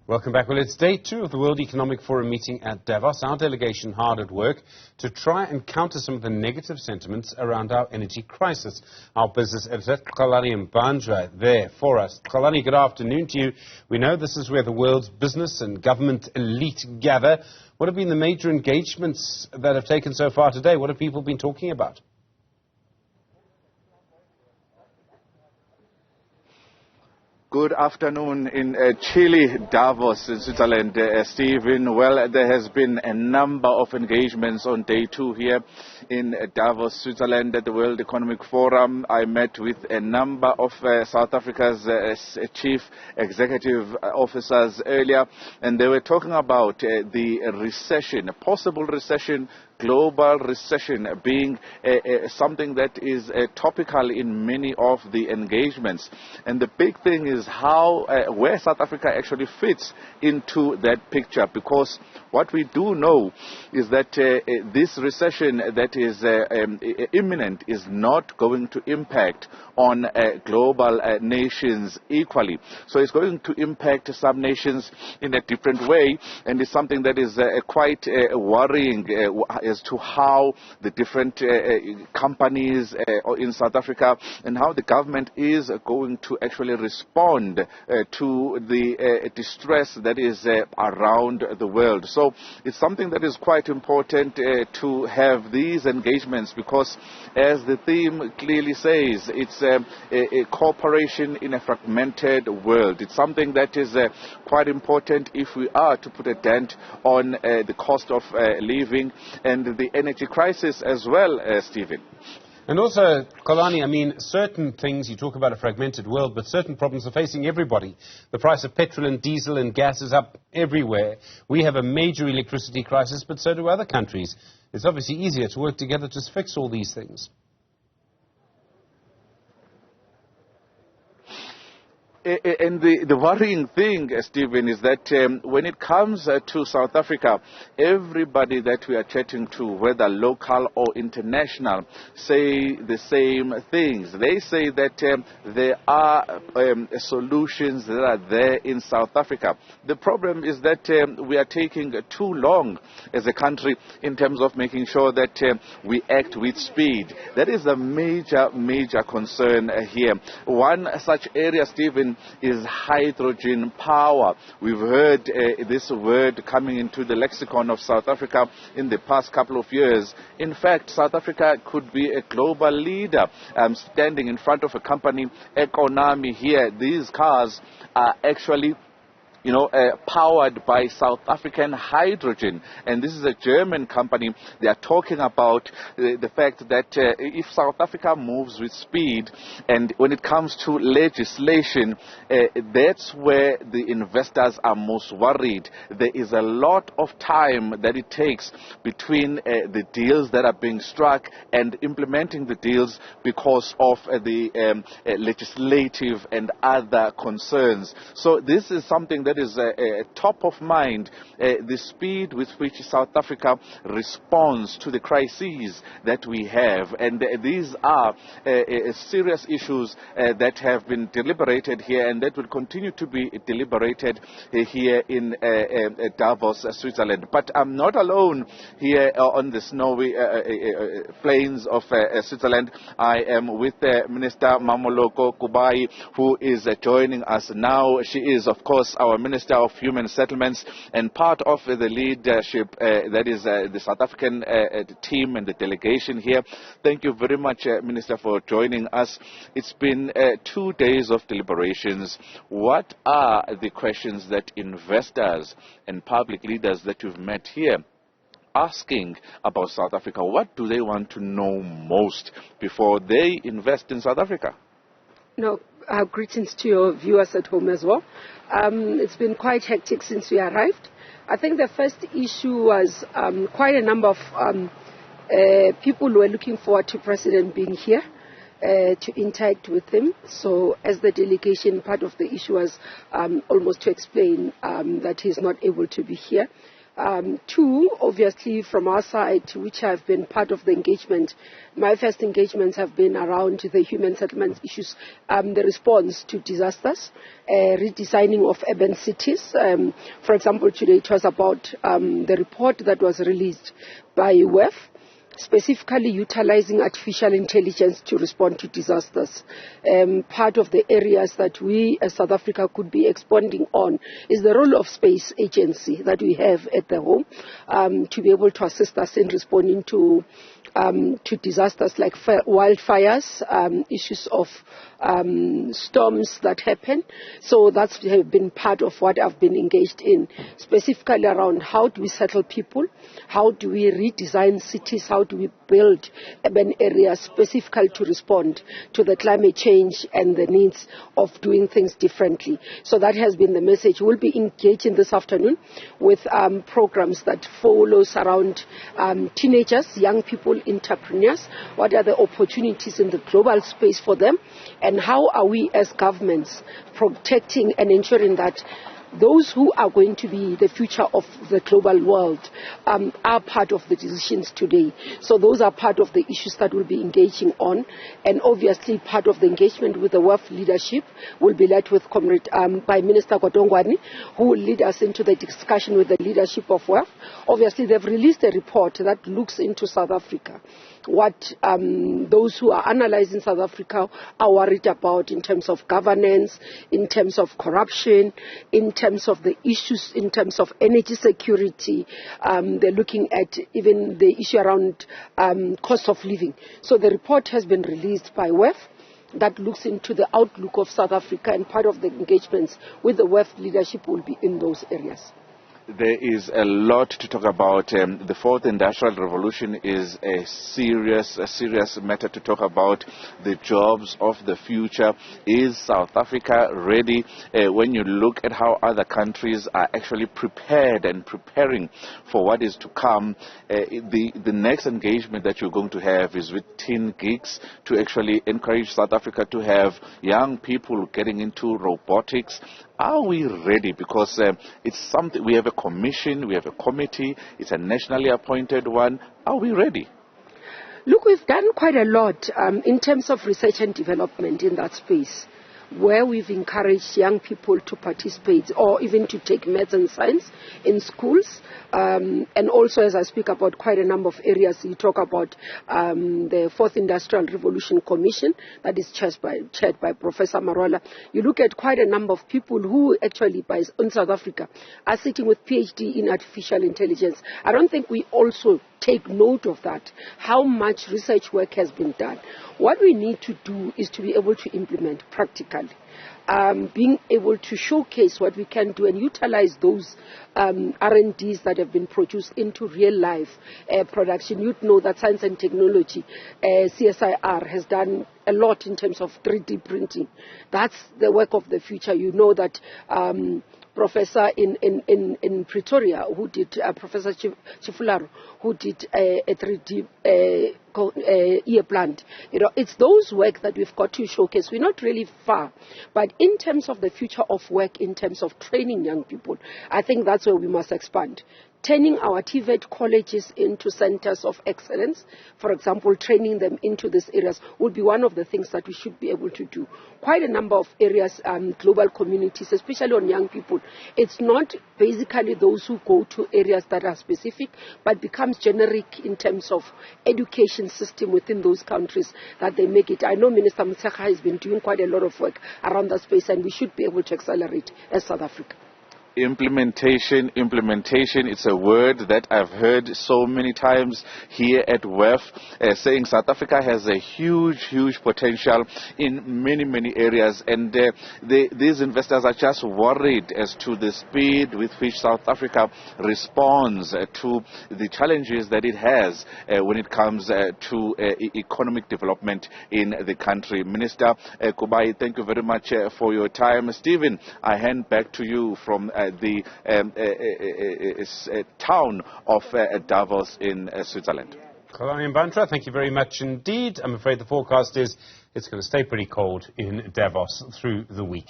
Welcome back. Well, it's day 2 of the World Economic Forum meeting at Davos. Our delegation hard at work to try and counter some of the negative sentiments around our energy crisis. Our business editor, Xolani Mbanjwa, there for us. Xolani, good afternoon to you. We know this is where the world's business and government elite gather. What have been the major engagements that have taken so far today? What have people been talking about? Good afternoon in chilly Davos in Switzerland, Stephen. Well, there has been a number of engagements on day 2 here in Davos, Switzerland at the World Economic Forum. I met with a number of South Africa's chief executive officers earlier, and they were talking about the recession, a possible recession, global recession being something that is topical in many of the engagements. And the big thing is how, where South Africa actually fits into that picture, because what we do know is that this recession that is imminent is not going to impact on global nations equally. So it's going to impact some nations in a different way, and it's something that is quite worrying as to how the different companies in South Africa and how the government is going to actually respond to the distress that is around the world. So it's something that is quite important to have these engagements, because as the theme clearly says, it's a cooperation in a fragmented world. It's something that is quite important if we are to put a dent on the cost of living and the energy crisis as well, Stephen. And also, Xolani, I mean, certain things, you talk about a fragmented world, but certain problems are facing everybody. The price of petrol and diesel and gas is up everywhere. We have a major electricity crisis, but so do other countries. It's obviously easier to work together to fix all these things. And the worrying thing, Stephen, is that when it comes to South Africa, everybody that we are chatting to, whether local or international, say the same things. They say that there are solutions that are there in South Africa. The problem is that we are taking too long as a country in terms of making sure that we act with speed. That is a major concern here. One such area, Stephen, is hydrogen power. We've heard this word coming into the lexicon of South Africa in the past couple of years. In fact, South Africa could be a global leader. Standing in front of a company, Xolani here, these cars are actually powered by South African hydrogen. And this is a German company. They are talking about the fact that if South Africa moves with speed, and when it comes to legislation, that's where the investors are most worried. There is a lot of time that it takes between the deals that are being struck and implementing the deals because of the legislative and other concerns. So this is something that is top of mind, the speed with which South Africa responds to the crises that we have. And these are serious issues that have been deliberated here, and that will continue to be deliberated here in Davos, Switzerland. But I'm not alone here on the snowy plains of Switzerland. I am with Minister Mamoloko Kubai, who is joining us now. She is, of course, our Minister of Human Settlements and part of the leadership that is the South African team and the delegation here. Thank you very much, Minister, for joining us. It's been 2 days of deliberations. What are the questions that investors and public leaders that you've met here asking about South Africa? What do they want to know most before they invest in South Africa? No. Greetings to your viewers at home as well. It's been quite hectic since we arrived. I think the first issue was quite a number of people who were looking forward to President being here to interact with him. So as the delegation, part of the issue was almost to explain that he's not able to be here. Two, obviously, from our side, which have been part of the engagement, my first engagements have been around the human settlement issues, the response to disasters, redesigning of urban cities. For example, today it was about the report that was released by WEF, specifically utilizing artificial intelligence to respond to disasters. Part of the areas that we as South Africa could be expanding on is the role of space agency that we have at the home, to be able to assist us in responding to disasters like wildfires, issues of storms that happen. So that's been part of what I've been engaged in, specifically around how do we settle people, how do we redesign cities, how do we build urban areas specifically to respond to the climate change and the needs of doing things differently. So that has been the message. We'll be engaging this afternoon with programs that follows around teenagers, young people, entrepreneurs. What are the opportunities in the global space for them, and how are we as governments protecting and ensuring that those who are going to be the future of the global world are part of the decisions today. So those are part of the issues that we'll be engaging on, and obviously part of the engagement with the WEF leadership will be led with by Minister Godongwani, who will lead us into the discussion with the leadership of WEF. Obviously they've released a report that looks into South Africa, what those who are analyzing South Africa are worried about in terms of governance, in terms of corruption, in terms of the issues, in terms of energy security. They're looking at even the issue around cost of living. So the report has been released by WEF that looks into the outlook of South Africa, and part of the engagements with the WEF leadership will be in those areas. There is a lot to talk about. The fourth industrial revolution is a serious matter to talk about. The jobs of the future. Is South Africa ready? When you look at how other countries are actually prepared and preparing for what is to come, the next engagement that you're going to have is with teen geeks to actually encourage South Africa to have young people getting into robotics. Are we ready? Because it's something, we have a commission, we have a committee, it's a nationally appointed one. Are we ready? Look, we've done quite a lot in terms of research and development in that space, where we've encouraged young people to participate or even to take maths and science in schools. And also, as I speak about quite a number of areas, you talk about the Fourth Industrial Revolution Commission that is chaired by Professor Marwala. You look at quite a number of people who actually, in South Africa, are sitting with PhD in artificial intelligence. I don't think we also take note of that, how much research work has been done. What we need to do is to be able to implement practically. Being able to showcase what we can do and utilize those R&Ds that have been produced into real life production. You'd know that science and technology, CSIR, has done a lot in terms of 3D printing. That's the work of the future. You know that professor in Pretoria, who did, Professor Chifularo, who did a 3D ear plant. You know, it's those work that we've got to showcase. We're not really far, but in terms of the future of work, in terms of training young people, I think that's where we must expand. Turning our TVET colleges into centers of excellence, for example, training them into these areas would be one of the things that we should be able to do. Quite a number of areas, global communities, especially on young people. It's not basically those who go to areas that are specific, but becomes generic in terms of education system within those countries that they make it. I know Minister Motshekga has been doing quite a lot of work around that space, and we should be able to accelerate as South Africa. Implementation, it's a word that I've heard so many times here at WEF, saying South Africa has a huge potential in many areas, and these investors are just worried as to the speed with which South Africa responds to the challenges that it has when it comes to economic development in the country. Minister Kubai, thank you very much for your time. Stephen, I hand back to you from the town of Davos in Switzerland. Xolani Mbanjwa, thank you very much indeed. I'm afraid the forecast is it's going to stay pretty cold in Davos through the week.